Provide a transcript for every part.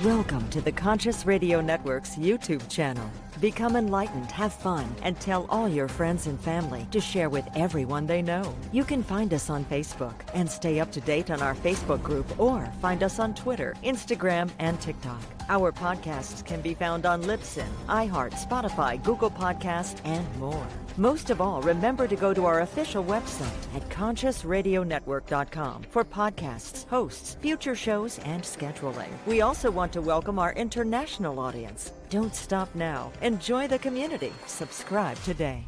Welcome to the Conscious Radio Network's YouTube channel. Become enlightened, have fun, and tell all your friends and family to share with everyone they know. You can find us on Facebook and stay up to date on our Facebook group, or find us on Twitter, Instagram, and TikTok. Our podcasts can be found on Libsyn, iHeart, Spotify, Google Podcasts, and more. Most of all, remember to go to our official website at consciousradionetwork.com for podcasts, hosts, future shows, and scheduling. We also want to welcome our international audience. Don't stop now. Enjoy the community. Subscribe today.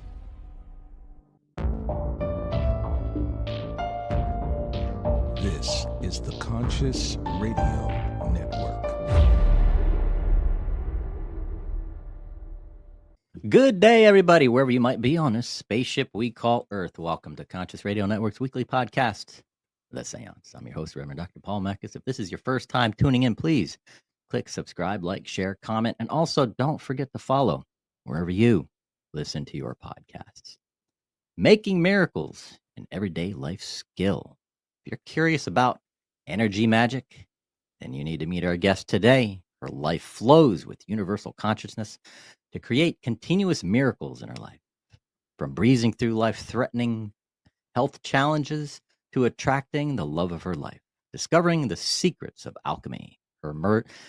This is the Conscious Radio Network. Good day, everybody, wherever you might be on this spaceship we call Earth. Welcome to Conscious Radio Network's weekly podcast, The Seance. I'm your host, Reverend Dr. Paul Makepeace. If this is your first time tuning in, please click subscribe, like, share, comment, and also don't forget to follow wherever you listen to your podcasts. Making miracles an everyday life skill. If you're curious about energy magic, then you need to meet our guest today. Her life flows with universal consciousness to create continuous miracles in her life. From breezing through life-threatening health challenges to attracting the love of her life, discovering the secrets of alchemy.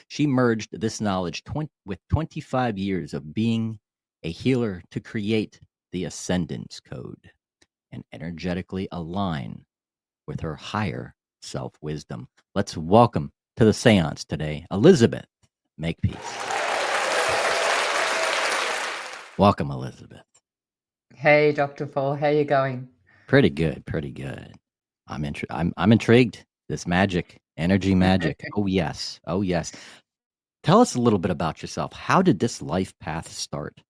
She merged this knowledge with 25 years of being a healer to create the Ascendance Code and energetically align with her higher self-wisdom. Let's welcome to the seance today, Elizabeth Makepeace. Welcome, Elizabeth. Hey, Dr. Paul, how you going? Pretty good, pretty good. I'm intrigued. This magic, energy magic. Oh yes. Tell us a little bit about yourself. How did this life path start?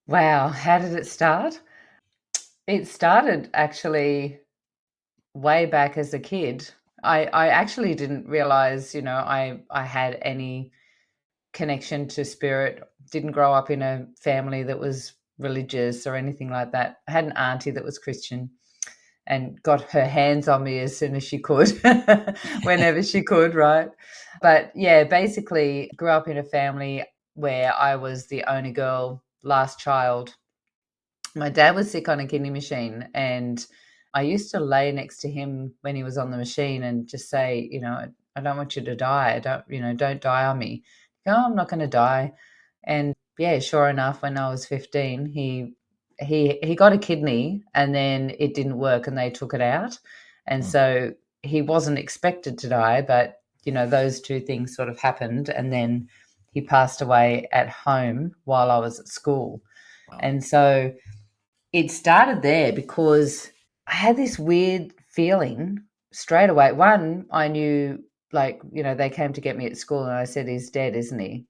Wow, how did it start? It started actually way back as a kid. I actually didn't realize, I had any connection to spirit. Didn't grow up in a family that was religious or anything like that. I had an auntie that was Christian and got her hands on me as soon as she could, whenever she could, right? But yeah, basically grew up in a family where I was the only girl, last child. My dad was sick on a kidney machine, and I used to lay next to him when he was on the machine and just say, I don't want you to die. Don't die on me. No, I'm not going to die. And yeah, sure enough, when I was 15, he got a kidney and then it didn't work and they took it out. And so he wasn't expected to die, but those two things sort of happened, and then he passed away at home while I was at school. Wow. And so it started there because I had this weird feeling straight away. One, I knew, they came to get me at school and I said, he's dead, isn't he?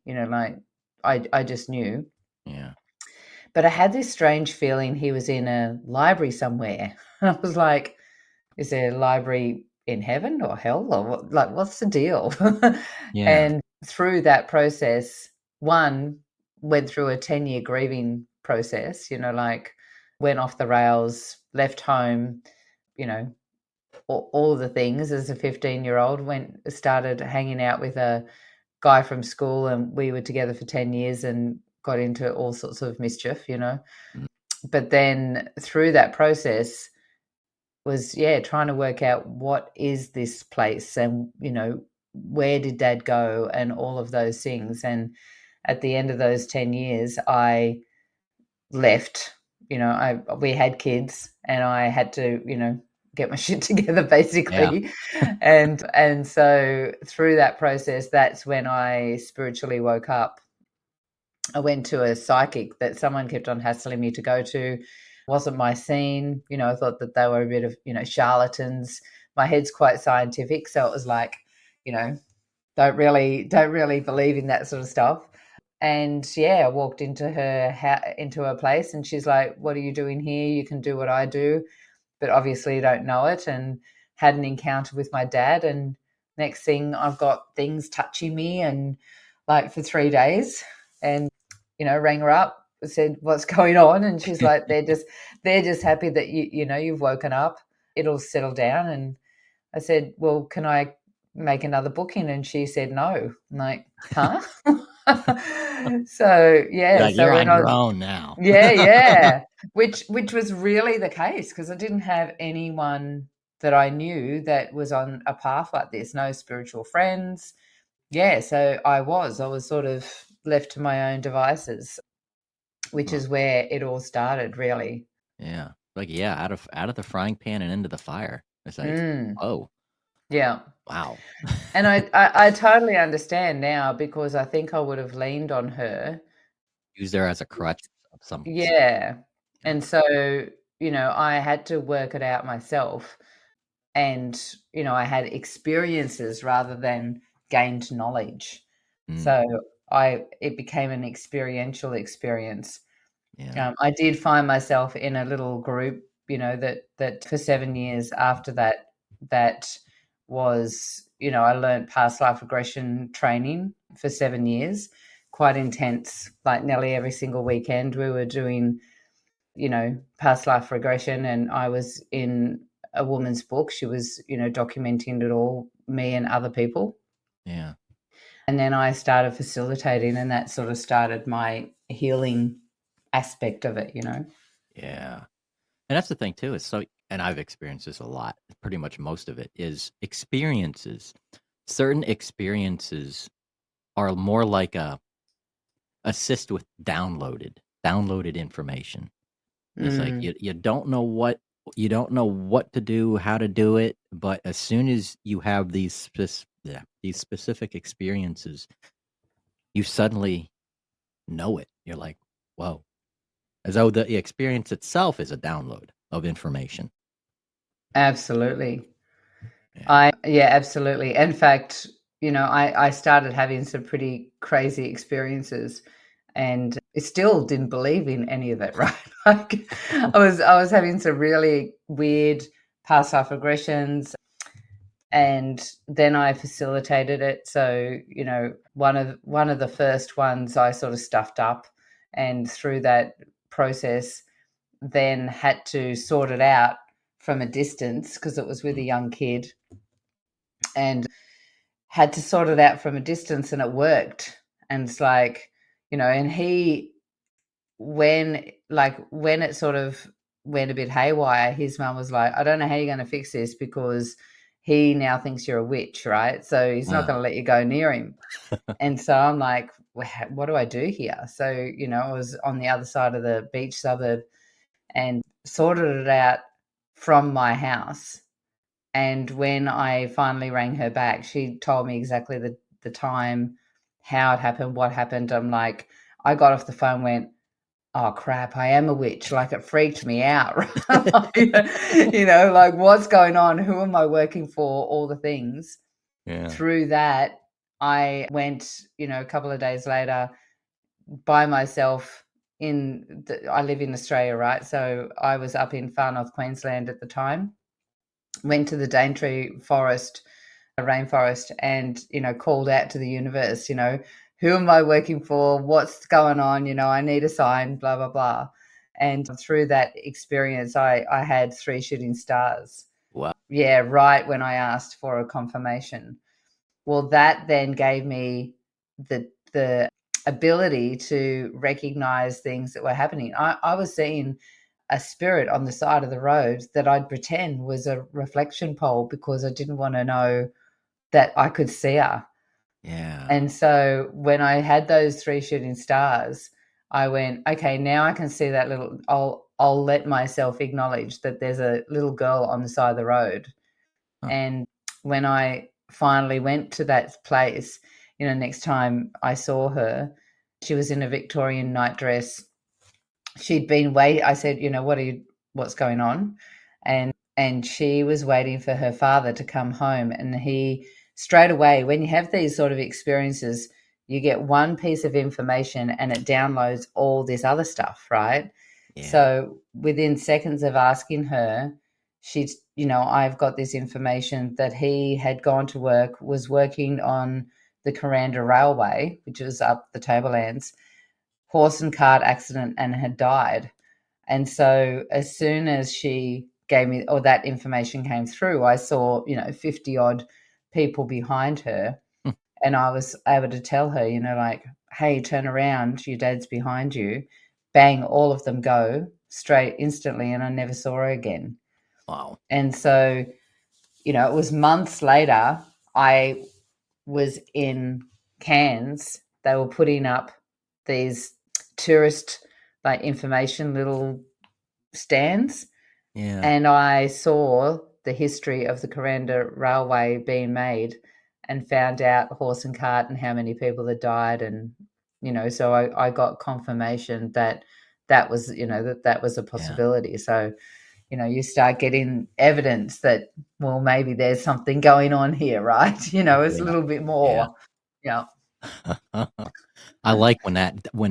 I just knew. Yeah. But I had this strange feeling he was in a library somewhere. I was like, is there a library in heaven or hell, or what, what's the deal? Yeah. And through that process, one, went through a 10-year grieving process, went off the rails, left home, all the things as a 15-year-old, started hanging out with a guy from school, and we were together for 10 years and got into all sorts of mischief, But then through that process was, trying to work out what is this place and, where did Dad go and all of those things. And at the end of those 10 years, I left, we had kids and I had to, get my shit together basically. Yeah. And so through that process, that's when I spiritually woke up. I went to a psychic that someone kept on hassling me to go to. Wasn't my scene. I thought that they were a bit of, charlatans. My head's quite scientific. So it was like, don't really believe in that sort of stuff. And I walked into her place and she's like, what are you doing here? You can do what I do, but obviously you don't know it. And had an encounter with my dad. And next thing I've got things touching me and for 3 days. And rang her up, said, what's going on? And she's like, they're just happy that you've woken up. It'll settle down. And I said, well, can I make another booking? And she said no. I'm like, huh? So yeah, Like, so you're when on I your own now. yeah, which was really the case, because I didn't have anyone that I knew that was on a path like this, no spiritual friends. Yeah, so I was sort of left to my own devices, which Huh. is where it all started, really. Yeah. Like, yeah, out of the frying pan and into the fire. It's like, Mm, oh, yeah. wow. And I totally understand now, because I think I would have leaned on her. Use there as a crutch of some sort. Yeah. Yeah. And so, I had to work it out myself. And, I had experiences rather than gained knowledge. Mm, So it became an experiential experience. yeah. I did find myself in a little group, that for 7 years after that was, I learned past life regression training for 7 years, quite intense. Like nearly every single weekend we were doing, past life regression, and I was in a woman's book. She was, documenting it all, me and other people. Yeah. And then I started facilitating, and that sort of started my healing aspect of it. Yeah. And that's the thing too, is so, and I've experienced this a lot, pretty much most of it is experiences. Certain experiences are more like a assist with downloaded information. It's like Mm, you don't know what to do, how to do it, but as soon as you have these specific experiences, you suddenly know it. You're like, whoa. As though the experience itself is a download of information. absolutely. Yeah. Yeah, absolutely. In fact, I started having some pretty crazy experiences, and I still didn't believe in any of it, right? Like I was having some really weird past life regressions, and then I facilitated it. So, one of the first ones I sort of stuffed up, and through that process then had to sort it out from a distance, because it was with a Mm. young kid, and had to sort it out from a distance, and it worked. And it's like, and he, when it sort of went a bit haywire, his mum was like, I don't know how you're going to fix this, because he now thinks you're a witch, right? So he's not going to let you go near him. And so I'm like, what do I do here? So, I was on the other side of the beach suburb and sorted it out from my house. And when I finally rang her back, she told me exactly the time, how it happened, what happened. I'm like, I got off the phone, went, oh crap, I am a witch. Like, it freaked me out. Right? Like, what's going on? Who am I working for? All the things. Yeah. Through that, I went, a couple of days later by myself I live in Australia, right? So I was up in far north Queensland at the time, went to the Daintree forest, a rainforest, and, called out to the universe, who am I working for? What's going on? I need a sign, blah, blah, blah. And through that experience, I had 3 shooting stars. Wow. Yeah, right when I asked for a confirmation. Well, that then gave me the ability to recognize things that were happening. I was seeing a spirit on the side of the road that I'd pretend was a reflection pole, because I didn't want to know that I could see her. Yeah. And so when I had those 3 shooting stars, I went, okay, now I can see that little, I'll let myself acknowledge that there's a little girl on the side of the road. Huh. And when I finally went to that place, next time I saw her, she was in a Victorian nightdress. She'd been waiting. I said, what's going on? And she was waiting for her father to come home. And he, straight away, when you have these sort of experiences, you get one piece of information and it downloads all this other stuff, right? Yeah. So within seconds of asking her, she's, I've got this information that he had gone to work, was working on the Kuranda Railway, which was up the Tablelands, horse and cart accident, and had died. And so as soon as she gave me, or that information came through, I saw, 50 odd people behind her. Hmm. And I was able to tell her, like, hey, turn around, your dad's behind you. Bang, all of them go straight instantly, and I never saw her again. Wow. And so, it was months later, I was in Cairns. They were putting up these tourist information little stands, Yeah. and I saw the history of the Corinda Railway being made and found out horse and cart and how many people had died. And, so I got confirmation that was, that was a possibility. So, you start getting evidence that, well, maybe there's something going on here, right? It's a little bit more. Yeah. I like when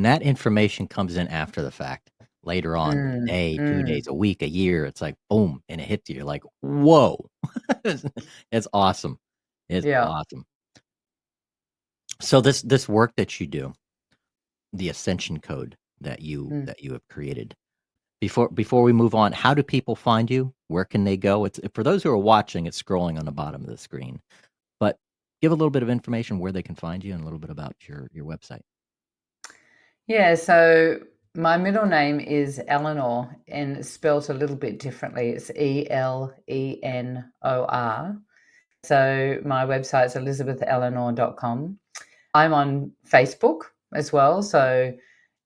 that information comes in after the fact, later on, a day, 2 days, a week, a year. It's like boom, and it hits you. You're like, whoa, it's awesome. It's Yeah. awesome. So this work that you do, the Ascension Code that you have created. Before we move on, how do people find you? Where can they go? It's for those who are watching. It's scrolling on the bottom of the screen, but give a little bit of information where they can find you and a little bit about your website. Yeah, so my middle name is Eleanor, and it's spelt a little bit differently. It's Elenor. So my website's elizabetheleanor.com. I'm on Facebook as well, so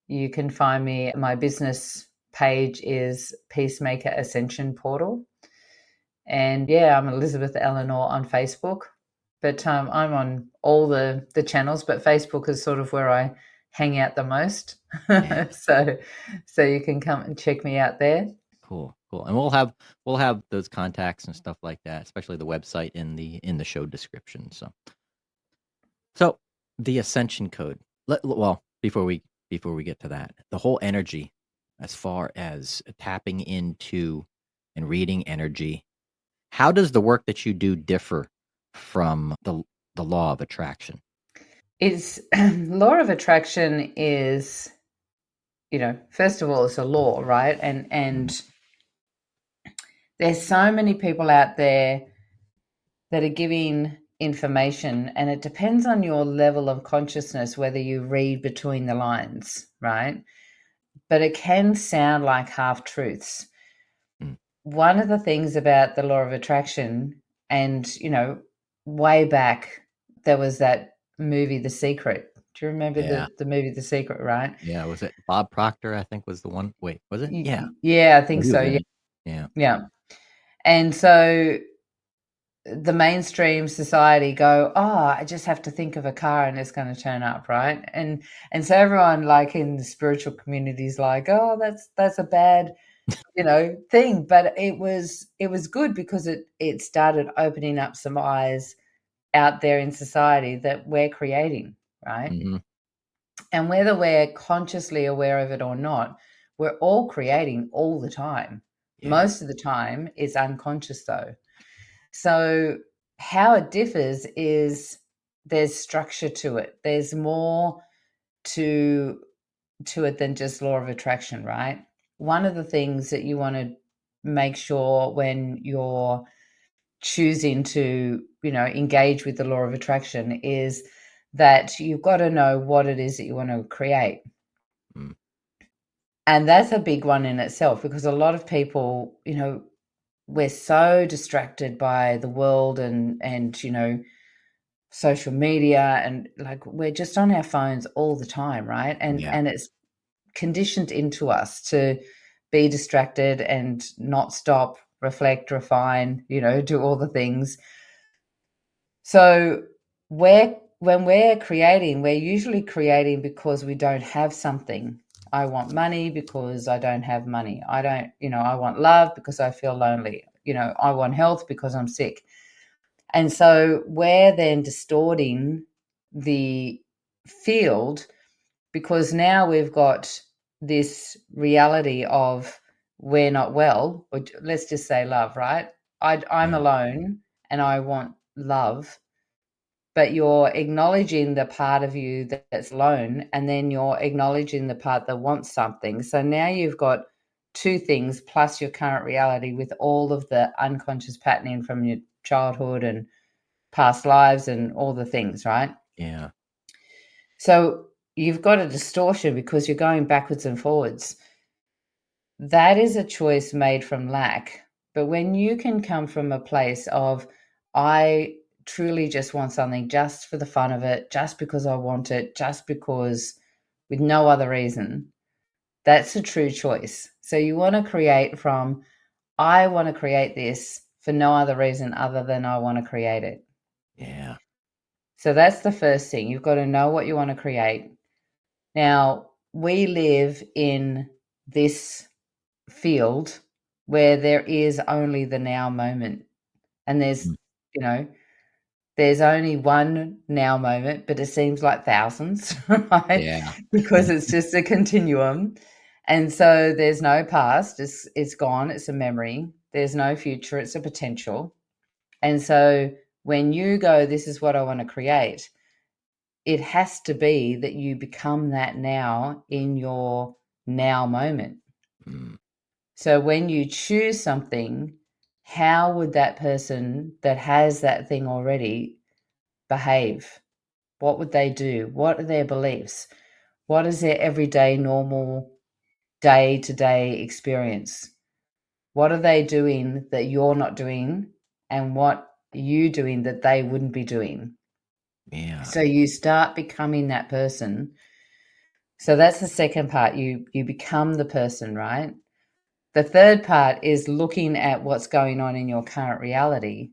you can find me. My business page is Peacemaker Ascension Portal. And yeah, I'm Elizabeth Eleanor on Facebook. But I'm on all the channels, but Facebook is sort of where I hang out the most. Yeah. So you can come and check me out there. Cool. And we'll have those contacts and stuff like that, especially the website in the show description. So the Ascension Code. Well, before we get to that, the whole energy, as far as tapping into and reading energy, how does the work that you do differ from the law of attraction? It's law of attraction is, first of all, it's a law, right? And there's so many people out there that are giving information, and it depends on your level of consciousness whether you read between the lines, right? But it can sound like half truths. One of the things about the law of attraction, and way back there was that movie The Secret. Do you remember the movie The Secret, right? Yeah, was it Bob Proctor, I think, was the one? Wait, was it? Yeah. Yeah, I think He was so. in Yeah. it. Yeah. Yeah. And so the mainstream society go, I just have to think of a car and it's going to turn up, right? And so everyone, like in the spiritual community, is like, oh, that's a bad thing. But it was good because it started opening up some eyes out there in society that we're creating, right? Mm-hmm. And whether we're consciously aware of it or not, we're all creating all the time. Yeah. Most of the time it's unconscious though. So how it differs is there's structure to it. There's more to it than just law of attraction, right? One of the things that you want to make sure when you're choosing to, engage with the law of attraction is that you've got to know what it is that you want to create. And that's a big one in itself, because a lot of people, we're so distracted by the world and social media, and like we're just on our phones all the time, right? And it's conditioned into us to be distracted and not stop, reflect, refine, do all the things. So when we're creating, we're usually creating because we don't have something. I want money because I don't have money. I want love because I feel lonely. I want health because I'm sick. And so we're then distorting the field, because now we've got this reality of we're not well, or let's just say love, right? I'm alone and I want love, but you're acknowledging the part of you that's alone, and then you're acknowledging the part that wants something. So now you've got two things plus your current reality with all of the unconscious patterning from your childhood and past lives and all the things, right? Yeah. So you've got a distortion because you're going backwards and forwards. That is a choice made from lack. But when you can come from a place of, I truly just want something just for the fun of it, just because I want it, just because, with no other reason, that's a true choice. So you want to create from, I want to create this for no other reason other than I want to create it. Yeah. So that's the first thing. You've got to know what you want to create. Now, we live in this field where there is only the now moment. And there's, Mm. you know, there's only one now moment, but it seems like thousands, right? Yeah. Because it's just a continuum. And so there's no past, it's gone, it's a memory. There's no future, it's a potential. And so when you go, this is what I want to create, it has to be that you become that now in your now moment. Mm. So when you choose something, how would that person that has that thing already behave? What would they do? What are their beliefs? What is their everyday, normal, day to day experience? What are they doing that you're not doing? And what are you doing that they wouldn't be doing? Yeah. So you start becoming that person. So that's the second part. You become the person, right? The third part is looking at what's going on in your current reality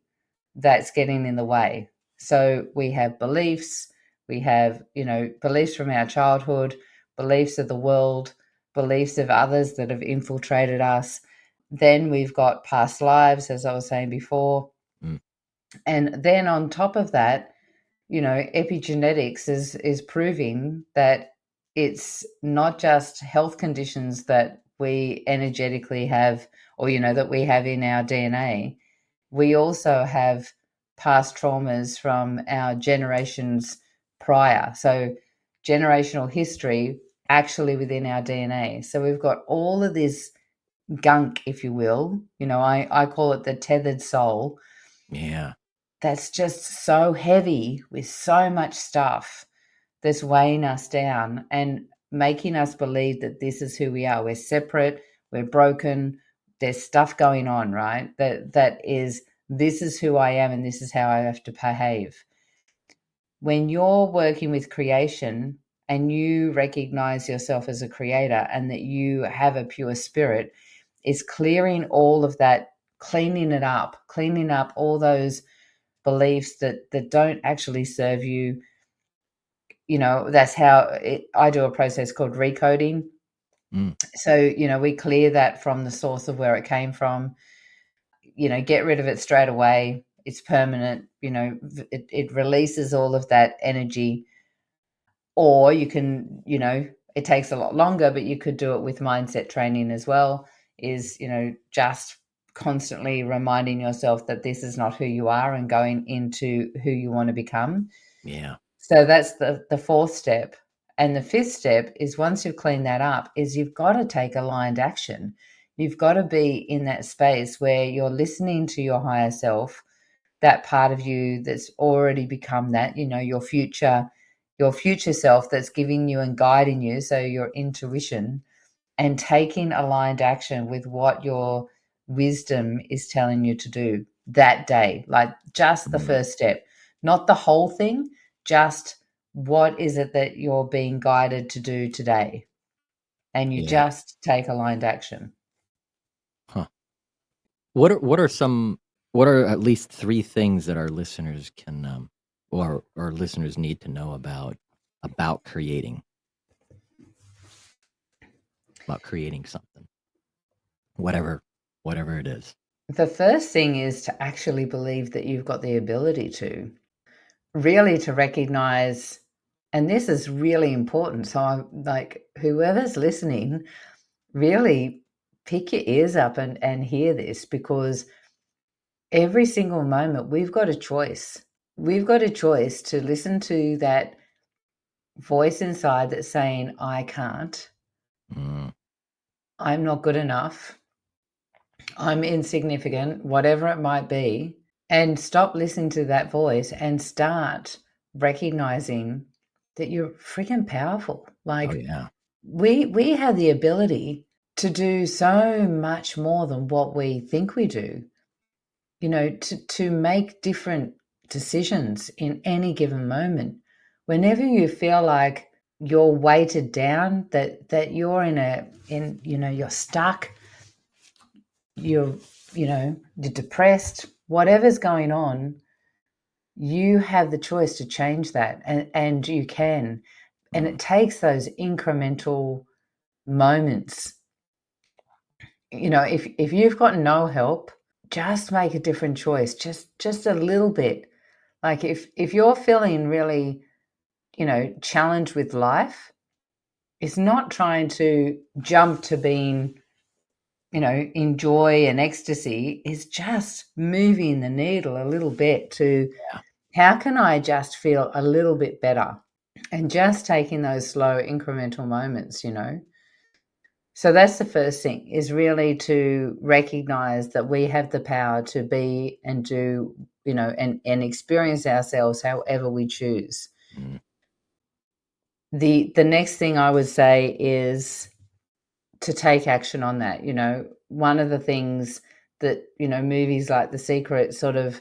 that's getting in the way. So we have beliefs, we have, beliefs from our childhood, beliefs of the world, beliefs of others that have infiltrated us. Then we've got past lives, as I was saying before. Mm. And then on top of that, epigenetics is proving that it's not just health conditions that we energetically have, or that we have in our DNA. We also have past traumas from our generations prior. So generational history actually within our DNA. So we've got all of this gunk, if you will. I call it the tethered soul. Yeah. That's just so heavy with so much stuff that's weighing us down and making us believe that this is who we are. We're separate, we're broken, there's stuff going on, right? That is, this is who I am and this is how I have to behave. When you're working with creation and you recognize yourself as a creator and that you have a pure spirit, it's clearing all of that, cleaning up all those beliefs that don't actually serve you. That's how I do a process called recoding. Mm. So, we clear that from the source of where it came from, get rid of it straight away. It's permanent, it releases all of that energy. Or you can, it takes a lot longer, but you could do it with mindset training as well, is, just constantly reminding yourself that this is not who you are and going into who you want to become. Yeah. So that's the fourth step. And the fifth step is, once you've cleaned that up, is you've got to take aligned action. You've got to be in that space where you're listening to your higher self, that part of you that's already become that, your future self that's giving you and guiding you. So your intuition, and taking aligned action with what your wisdom is telling you to do that day. Like just the Mm. first step, not the whole thing, just what is it that you're being guided to do today? And you Yeah. just take aligned action. Huh. What are at least three things that our listeners can or our listeners need to know about creating something, whatever it is. The first thing is to actually believe that you've got the ability to, really to recognize, and this is really important. So I'm like, whoever's listening, really pick your ears up and hear this, because every single moment we've got a choice. We've got a choice to listen to that voice inside that's saying, I can't, Mm. I'm not good enough, I'm insignificant, whatever it might be. and stop listening to that voice and start recognizing that you're freaking powerful. Oh Like yeah. we have the ability to do so much more than what we think we do. You know, to make different decisions in any given moment. Whenever you feel like you're weighted down, that you're you're stuck, you're you're depressed, whatever's going on, you have the choice to change that, and you can. And it takes those incremental moments. If you've got no help, just make a different choice, just a little bit. Like if you're feeling really, challenged with life, it's not trying to jump to being, in joy and ecstasy. Is just moving the needle a little bit to how can I just feel a little bit better, and just taking those slow incremental moments. So that's the first thing, is really to recognize that we have the power to be and do, and experience ourselves however we choose. Mm. The next thing I would say is to take action on that. One of the things that, movies like The Secret sort of,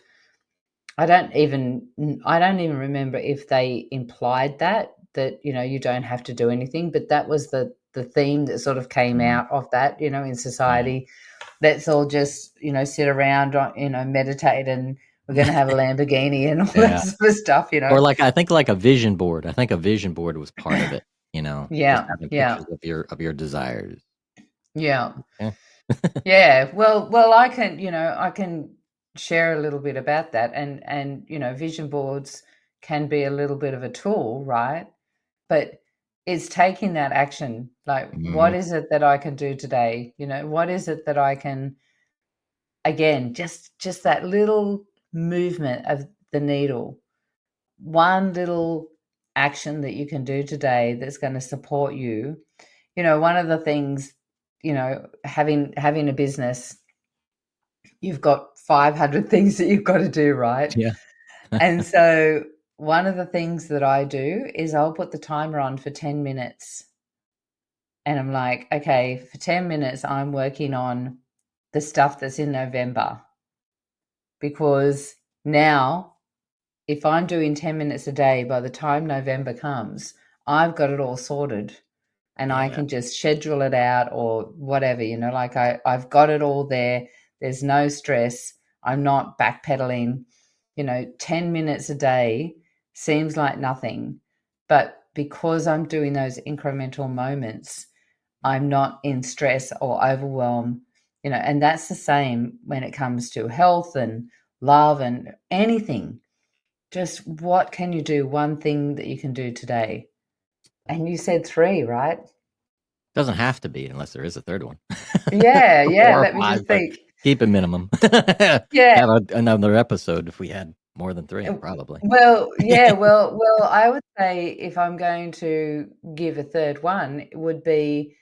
I don't even remember if they implied that you don't have to do anything, but that was the theme that sort of came out of that, in society. Let's all just, sit around, meditate, and we're going to have a Lamborghini and all that sort of stuff, Or I think like a vision board. I think a vision board was part of it, just Yeah. having Yeah. pictures of your desires. Yeah. Yeah. Yeah. Well, I can share a little bit about that, and vision boards can be a little bit of a tool, right? But it's taking that action. Like, what is it that I can do today? What is it that I can, again, just that little movement of the needle, one little action that you can do today that's going to support you. One of the things, having a business, you've got 500 things that you've got to do, right? Yeah. And so one of the things that I do is I'll put the timer on for 10 minutes. And I'm like, okay, for 10 minutes, I'm working on the stuff that's in November. Because now, if I'm doing 10 minutes a day, by the time November comes, I've got it all sorted. And I can just schedule it out or whatever, like I've got it all there. There's no stress. I'm not backpedaling. 10 minutes a day seems like nothing. But because I'm doing those incremental moments, I'm not in stress or overwhelm, and that's the same when it comes to health and love and anything. Just what can you do? One thing that you can do today. And you said 3, right? Doesn't have to be unless there is a third one. Yeah. Or Let me 5, just but think. keep it minimum. Yeah. Have another episode if we had more than 3, probably. Well, yeah. Well, I would say if I'm going to give a third one, it would be,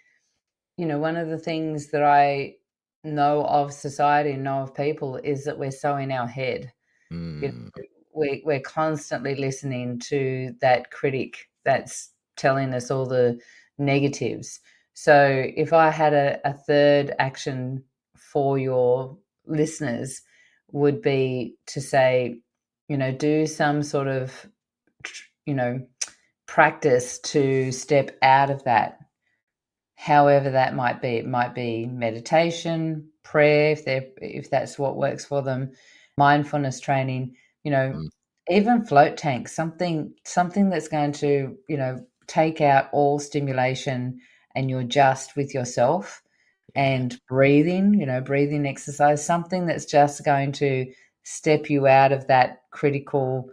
one of the things that I know of society and know of people is that we're so in our head. We're constantly listening to that critic that's telling us all the negatives. So if I had a third action for your listeners, would be to say, do some sort of, practice to step out of that. However that might be. It might be meditation, prayer, if that's what works for them, mindfulness training, even float tanks, something that's going to, take out all stimulation, and you're just with yourself. And breathing exercise, something that's just going to step you out of that critical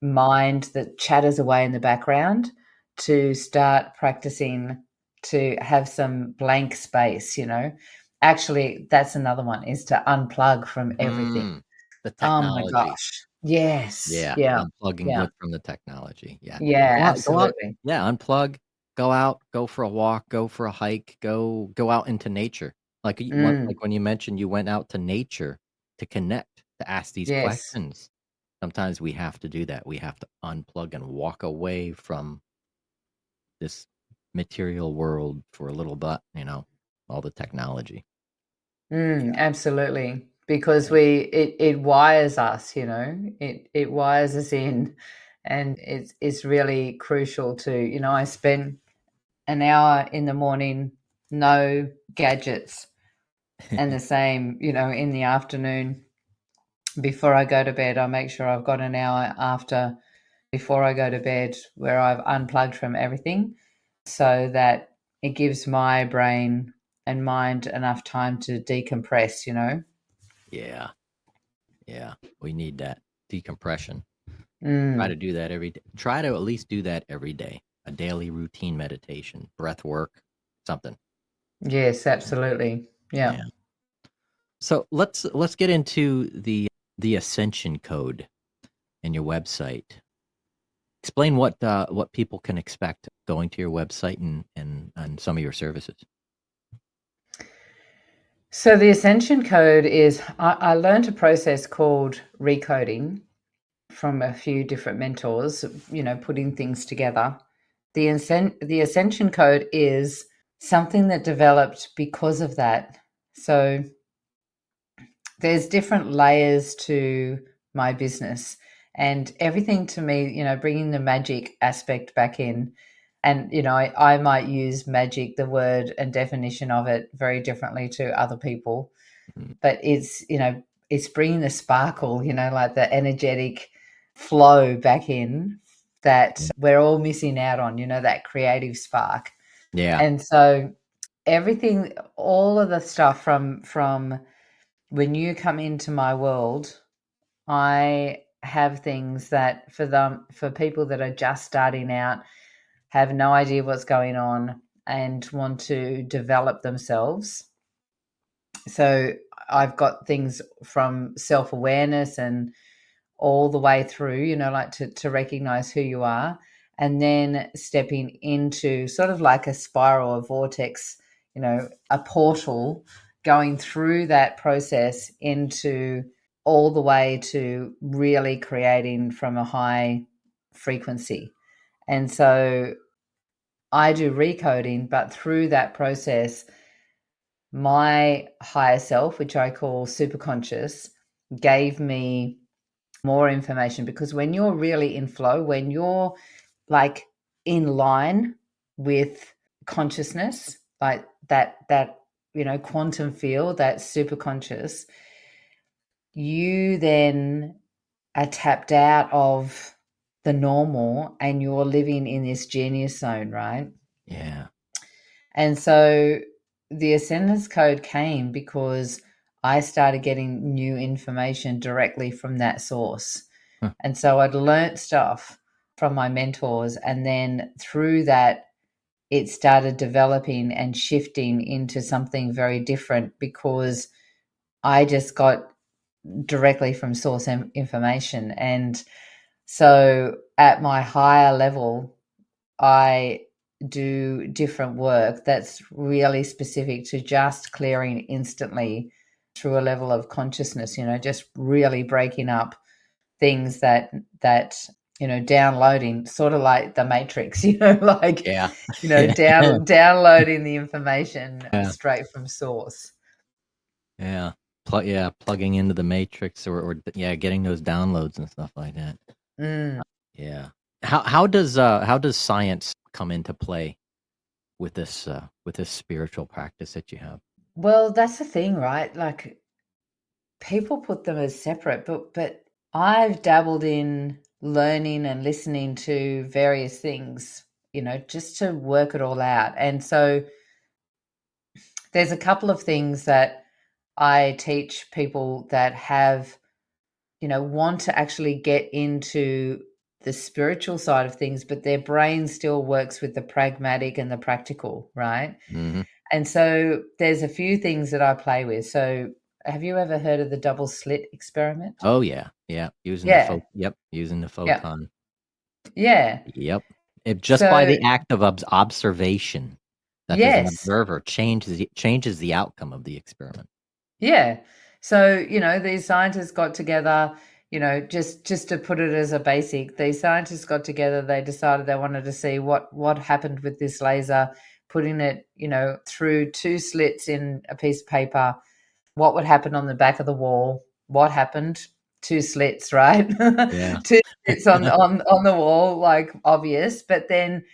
mind that chatters away in the background, to start practicing to have some blank space. Actually, that's another one, is to unplug from everything. The Oh my technology. gosh. Yes. Yeah. Unplugging from the technology. Yeah. Yeah, Go out. absolutely. Yeah, unplug, go out, go for a walk, go for a hike, go out into nature. Like when you mentioned you went out to nature to connect. to ask these Yes. questions. Sometimes we have to do that. We have to unplug and walk away from this material world for a little bit, all the technology. Absolutely. Because Yeah. it wires us, it wires us in, and it's really crucial to, I spend an hour in the morning, no gadgets, and the same, in the afternoon before I go to bed. I make sure I've got an hour after before I go to bed where I've unplugged from everything, so that it gives my brain and mind enough time to decompress, Yeah. Yeah. We need that decompression. Try to Mm, do that every day. Try to at least do that every day. A daily routine meditation, breath work, something. yes, absolutely. Yeah. Yeah. So let's get into the Ascension Code in your website. Explain what people can expect going to your website and some of your services. So the Ascension Code is, I learned a process called recoding from a few different mentors, putting things together. The Ascension Code is something that developed because of that. So there's different layers to my business, and everything to me, bringing the magic aspect back in. And, I might use magic, the word and definition of it, very differently to other people. Mhm. But it's bringing the sparkle, like the energetic flow back in that we're all missing out on, that creative spark. Yeah. And so everything, all of the stuff from when you come into my world, I have things that for people that are just starting out, have no idea what's going on and want to develop themselves. So I've got things from self-awareness and all the way through, like to recognize who you are, and then stepping into sort of like a spiral, a vortex, a portal, going through that process into all the way to really creating from a high frequency. And so I do recoding, but through that process, my higher self, which I call superconscious, gave me more information, because when you're really in flow, when you're like in line with consciousness, like that quantum field, that super conscious, you then are tapped out of the normal and you're living in this genius zone, right? Yeah. And so the Ascendance Code came because I started getting new information directly from that source. Huh. And so I'd learnt stuff from my mentors. And then through that, it started developing and shifting into something very different, because I just got directly from source information. And so at my higher level, I do different work that's really specific to just clearing instantly through a level of consciousness, just really breaking up things that downloading, sort of like the Matrix, like Yeah. Yeah. downloading the information Yeah. straight from source. Yeah. Plugging into the matrix or getting those downloads and stuff like that. Mm. Yeah. How does science come into play with this spiritual practice that you have? Well, that's the thing, right? Like, people put them as separate, but I've dabbled in learning and listening to various things, just to work it all out. And so there's a couple of things that I teach people that have, want to actually get into the spiritual side of things, but their brain still works with the pragmatic and the practical, right? Mm-hmm. And so there's a few things that I play with. So have you ever heard of the double slit experiment? Oh yeah. Yeah. Using the Yeah. using the Yeah. photon. Yeah. Yep. Just by So the act of observation, that as an yes. observer changes the outcome of the experiment. Yeah. So, these scientists got together, just to put it as a basic, these scientists got together, they decided they wanted to see what happened with this laser, putting it, through 2 slits in a piece of paper, what would happen on the back of the wall, what happened, 2 slits, right? Yeah. 2 slits on the wall, like obvious, but then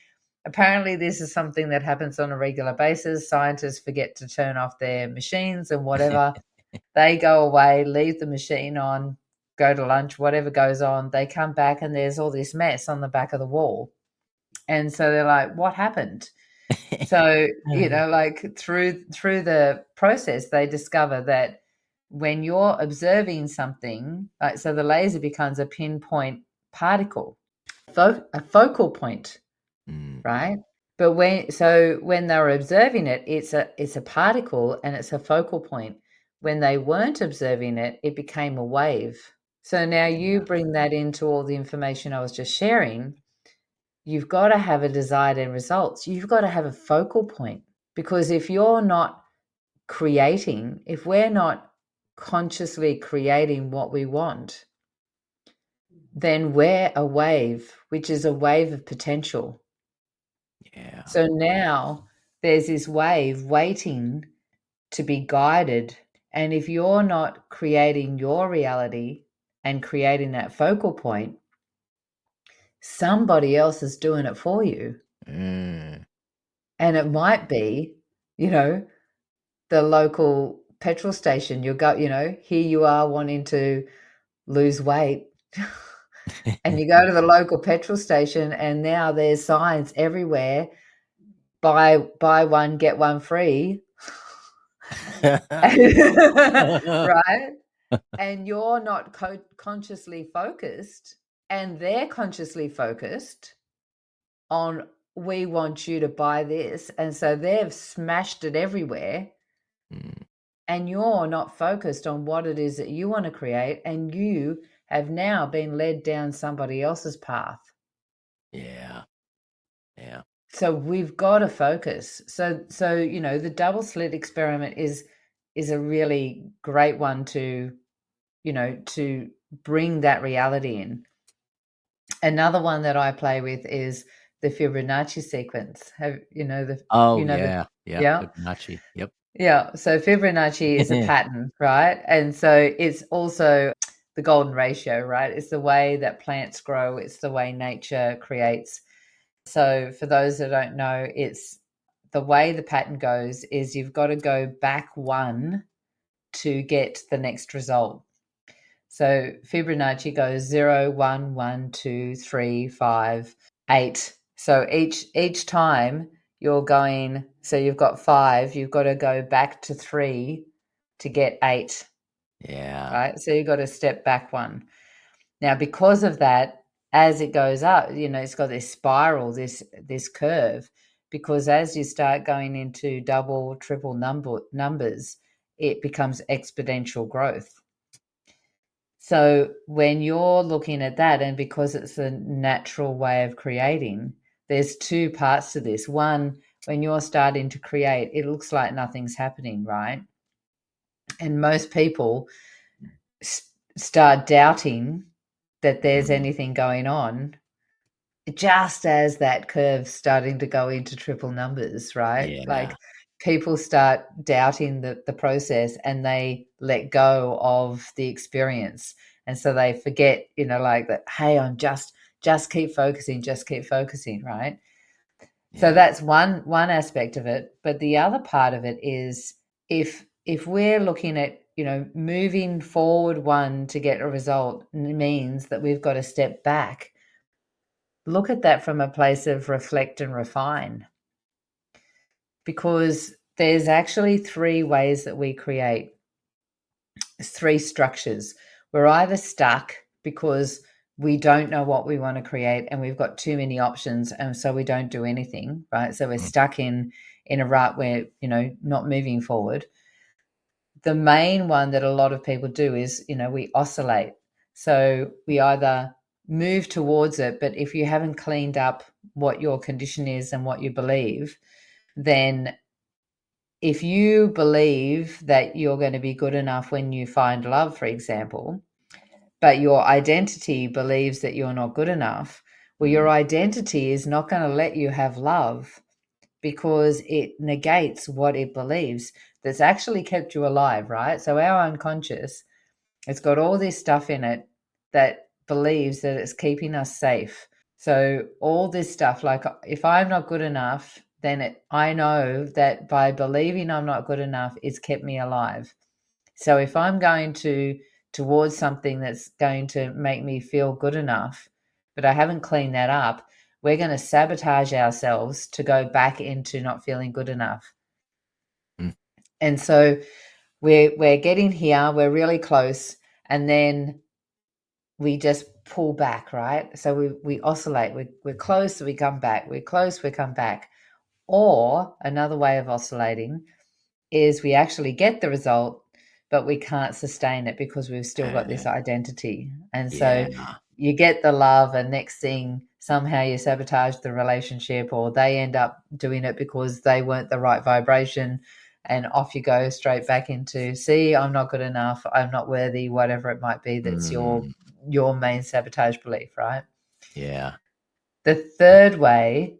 apparently this is something that happens on a regular basis. Scientists forget to turn off their machines and whatever. They go away, leave the machine on, go to lunch, whatever goes on. They come back and there's all this mess on the back of the wall. And so they're like, what happened? So, like through the process, they discover that when you're observing something, like, so the laser becomes a pinpoint particle, a focal point, right? But when they're observing it, it's a particle and it's a focal point. When they weren't observing it, it became a wave. So now you bring that into all the information I was just sharing. You've got to have a desired end result. You've got to have a focal point, because if you're not creating, if we're not consciously creating what we want, then we're a wave, which is a wave of potential. Yeah. So now there's this wave waiting to be guided. And if you're not creating your reality and creating that focal point, somebody else is doing it for you. And it might be, the local petrol station. Here you are wanting to lose weight. And you go to the local petrol station and now there's signs everywhere. Buy one, get one free. Right? And you're not consciously focused, and they're consciously focused on, we want you to buy this. And so they've smashed it everywhere. And you're not focused on what it is that you want to create. And you have now been led down somebody else's path. Yeah. Yeah. So we've got to focus. So the double slit experiment is a really great one to bring that reality in. Another one that I play with is the Fibonacci sequence. Yeah. Yeah. Fibonacci. Yep. Yeah. So Fibonacci is a pattern, right? And so it's also the golden ratio, right? It's the way that plants grow. It's the way nature creates. So for those that don't know, it's the way the pattern goes is you've got to go back 1 to get the next result. So Fibonacci goes 0, 1, 1, 2, 3, 5, 8. So each time you're going, so you've got 5, you've got to go back to 3 to get 8. Yeah. Right. So you've got to step back 1. Now, because of that, as it goes up, it's got this spiral, this curve, because as you start going into double, triple numbers, it becomes exponential growth. So when you're looking at that, and because it's a natural way of creating, there's 2 parts to this. One, when you're starting to create, it looks like nothing's happening, right? And most people start doubting that there's anything going on, just as that curve's starting to go into triple numbers, right? Yeah. Like people start doubting the process and they let go of the experience. And so they forget, like that, hey, I'm just keep focusing, right? Yeah. So that's one aspect of it. But the other part of it is if we're looking at, moving forward 1 to get a result means that we've got to step back. Look at that from a place of reflect and refine. Because there's actually 3 ways that we create. 3 structures. We're either stuck because we don't know what we want to create and we've got too many options, and so we don't do anything, right? So we're stuck in a rut where, not moving forward. The main one that a lot of people do is, we oscillate. So we either move towards it, but if you haven't cleaned up what your condition is and what you believe, then if you believe that you're going to be good enough when you find love, for example, but your identity believes that you're not good enough, well, your identity is not going to let you have love because it negates what it believes that's actually kept you alive, right? So our unconscious, it's got all this stuff in it that believes that it's keeping us safe. So all this stuff, like if I'm not good enough, then I know that by believing I'm not good enough, it's kept me alive. So if I'm going towards something that's going to make me feel good enough, but I haven't cleaned that up, we're going to sabotage ourselves to go back into not feeling good enough. Mm. And so we're getting here, we're really close, and then we just pull back, right? So we oscillate. We're close, we come back. We're close, we come back. Or another way of oscillating is we actually get the result, but we can't sustain it because we've still got this identity. And so you get the love, and next thing, somehow you sabotage the relationship, or they end up doing it because they weren't the right vibration. And off you go straight back into, see, I'm not good enough, I'm not worthy, whatever it might be. That's your main sabotage belief, right? Yeah. The third way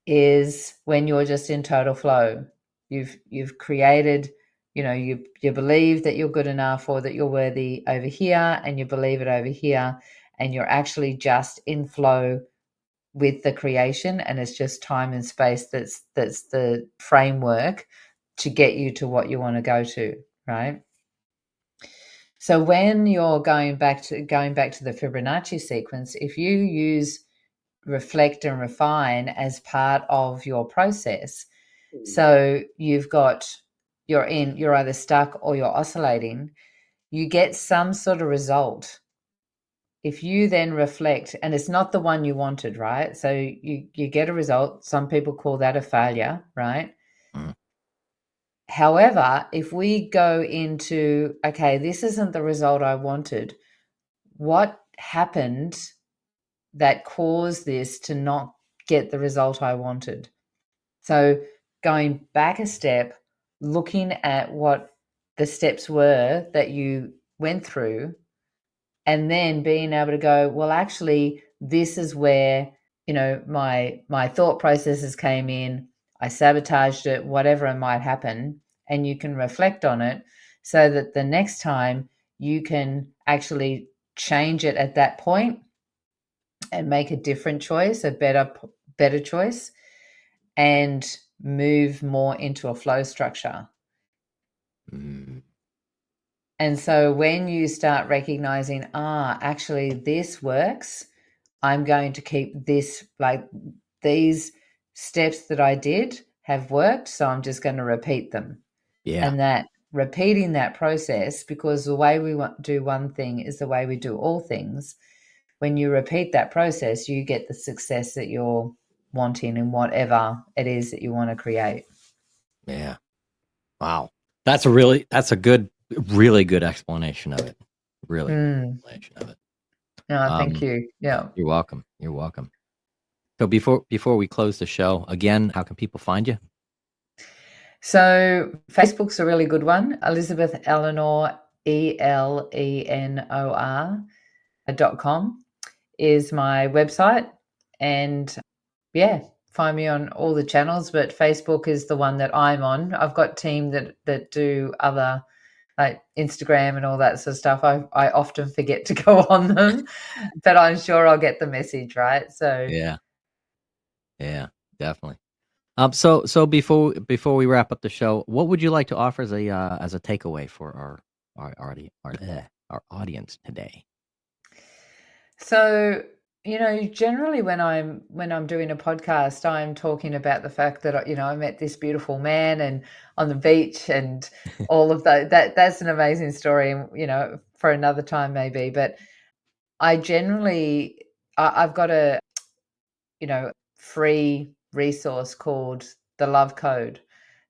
is when you're just in total flow. You've created, you believe that you're good enough or that you're worthy over here, and you believe it over here, and you're actually just in flow with the creation, and it's just time and space that's the framework to get you to what you want to go to, right? So when you're going back to the Fibonacci sequence, if you use reflect and refine as part of your process, so you're either stuck or you're oscillating, you get some sort of result. If you then reflect, and it's not the one you wanted, right? So you get a result. Some people call that a failure, right? However, if we go into, okay, this isn't the result I wanted, what happened that caused this to not get the result I wanted? So going back a step, looking at what the steps were that you went through, and then being able to go, well, actually, this is where, my thought processes came in, I sabotaged it, whatever it might happen, and you can reflect on it so that the next time you can actually change it at that point and make a different choice, a better choice, and move more into a flow structure. And so when you start recognizing, actually this works, I'm going to keep this, like these steps that I did have worked, so I'm just going to repeat them. Yeah. And that repeating that process, because the way we do one thing is the way we do all things. When you repeat that process, you get the success that you're wanting in whatever it is that you want to create. Yeah. Wow. That's a really good explanation of it. Really good explanation of it. No, thank you. Yeah. You're welcome. You're welcome. So before we close the show, again, how can people find you? So Facebook's a really good one. Elizabeth Eleanor, ELENOR.com is my website. And yeah, find me on all the channels, but Facebook is the one that I'm on. I've got team that do other, like Instagram and all that sort of stuff. I often forget to go on them, but I'm sure I'll get the message, right? So Yeah, definitely. So before we wrap up the show, what would you like to offer as a takeaway for our audience today? So, generally when I'm doing a podcast, I'm talking about the fact that, I met this beautiful man and on the beach and all of that's an amazing story, for another time maybe. But I've got a, free resource called the Love Code.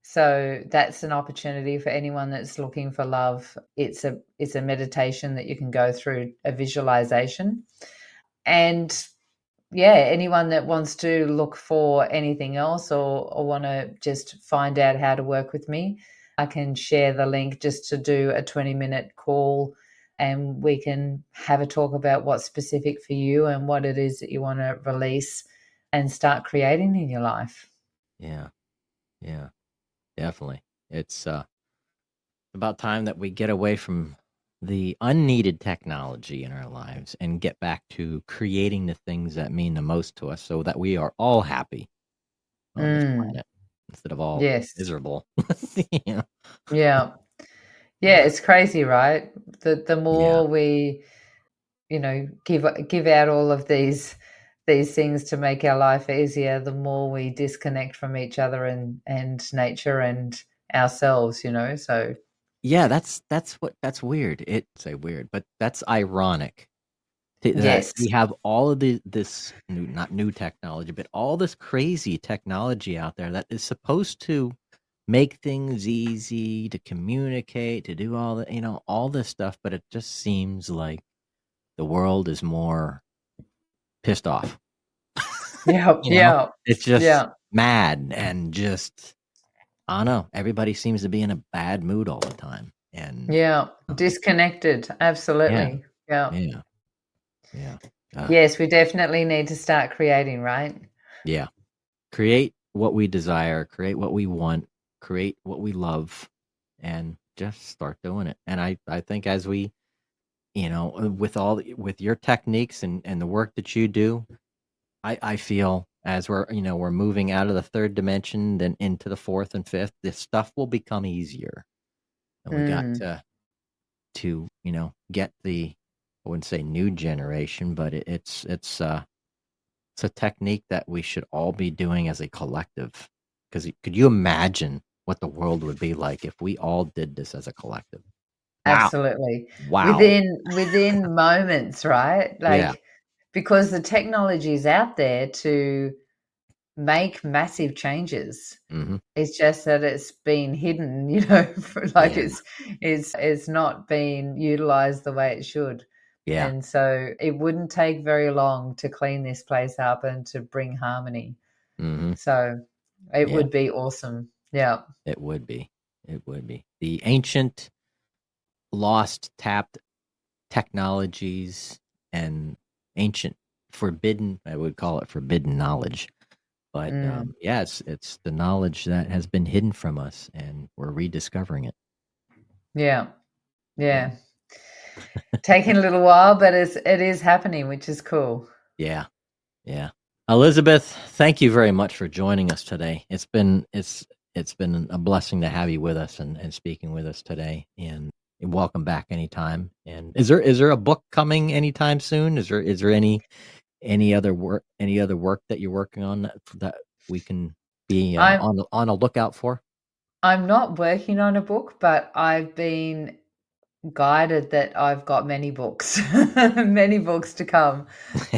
So that's an opportunity for anyone that's looking for love. It's a meditation that you can go through, a visualization. And yeah, anyone that wants to look for anything else or want to just find out how to work with me, I can share the link just to do a 20-minute call, and we can have a talk about what's specific for you and what it is that you want to release and start creating in your life. Yeah. Yeah. Definitely. It's about time that we get away from the unneeded technology in our lives and get back to creating the things that mean the most to us so that we are all happy on this Mm, planet instead of all yes. miserable. Yeah. Yeah. Yeah, it's crazy, right? The Yeah. more we, give out all of these things to make our life easier, the more we disconnect from each other and nature and ourselves, so Yeah, that's weird. It say weird, but that's ironic that yes. we have all of this new, not new technology, but all this crazy technology out there that is supposed to make things easy to communicate, to do all the, all this stuff, but it just seems like the world is more pissed off. Yeah, yeah, It's just yeah, mad and just, I don't know. Everybody seems to be in a bad mood all the time, and yeah. Disconnected, yeah, absolutely. Yeah. yeah, yeah, Yes, we definitely need to start creating, right? yeah. Create what we desire, create what we want, create what we love, and just start doing it. And I think as we, with your techniques and the work that you do, I feel as we're moving out of the third dimension, then into the fourth and fifth, this stuff will become easier. And we got Mm, to get the, I wouldn't say new generation, but it's a technique that we should all be doing as a collective. Because could you imagine what the world would be like if we all did this as a collective? Wow. absolutely. Wow. Within moments, right? Yeah. Like, because the technology is out there to make massive changes. Hmm. It's just that it's been hidden, for like Yeah. it's not being utilized the way it should. Yeah. And so it wouldn't take very long to clean this place up and to bring harmony. Hmm. So it Yeah. would be awesome. Yeah. It would be. It would be. The ancient, lost, tapped technologies and ancient, forbidden, I would call it forbidden knowledge. But Mm. yeah, it's the knowledge that has been hidden from us, and we're rediscovering it. Yeah. Yeah. Yeah. Taking a little while, but it is happening, which is cool. Yeah. Yeah. Elizabeth, thank you very much for joining us today. It's been a blessing to have you with us and speaking with us today. And welcome back anytime. And is there a book coming anytime soon? Is there any other work that you're working on that we can be I'm on a lookout for? I'm not working on a book, but I've been guided that I've got many books, many books to come.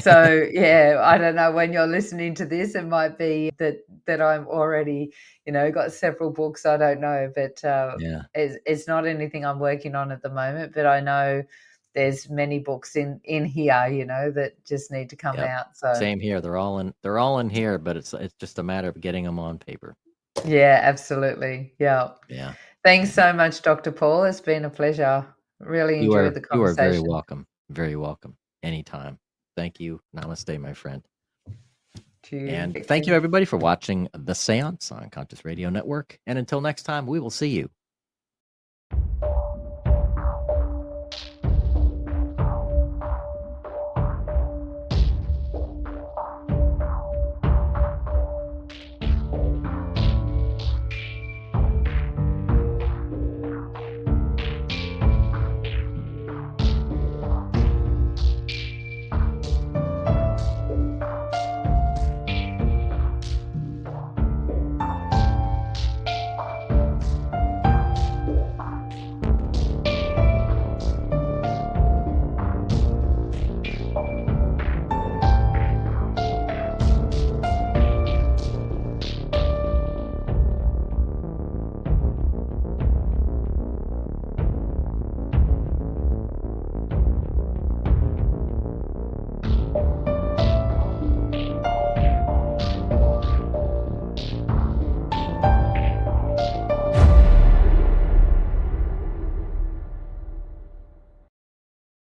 So yeah, I don't know when you're listening to this, it might be that I'm already, got several books. I don't know, but Yeah. it's not anything I'm working on at the moment. But I know there's many books in here, that just need to come Yep. out. So Same here. They're all in here, but it's just a matter of getting them on paper. yeah, absolutely, yeah. Yeah. Thanks so much, Dr. Paul. It's been a pleasure. Really You enjoyed are the you are very conversation. welcome. Very welcome. Anytime. Thank you. Namaste, my friend. Cheers. And thank you everybody for watching The Seance on Conscious Radio Network. And until next time, we will see you